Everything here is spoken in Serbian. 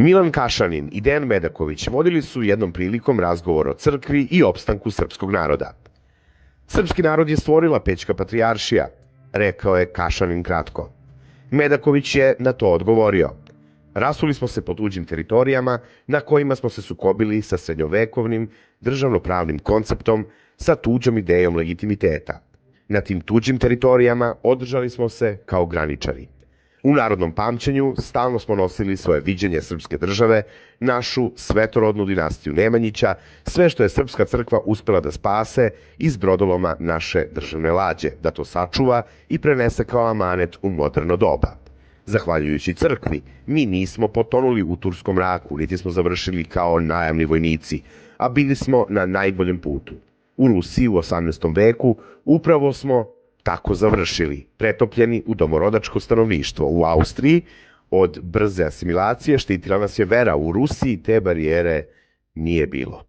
Milan Kašanin i Dejan Medaković vodili su jednom prilikom razgovor o crkvi i opstanku srpskog naroda. Srpski narod je stvorila Pećka patrijaršija, rekao je Kašanin kratko. Medaković je na to odgovorio. Rasuli smo se po tuđim teritorijama na kojima smo se sukobili sa srednjovekovnim državnopravnim konceptom, sa tuđom idejom legitimiteta. Na tim tuđim teritorijama održali smo se kao graničari. U narodnom pamćenju stalno smo nosili svoje viđenje srpske države, našu svetorodnu dinastiju Nemanjića, sve što je srpska crkva uspela da spase iz brodoloma naše državne lađe, da to sačuva i prenese kao amanet u moderno doba. Zahvaljujući crkvi, mi nismo potonuli u turskom mraku, niti smo završili kao najamni vojnici, a bili smo na najboljem putu. U Rusiji u 18. veku upravo smo tako završili, pretopljeni u domorodačko stanovništvo. U Austriji od brze asimilacije štitila nas je vera, u Rusiji te barijere nije bilo.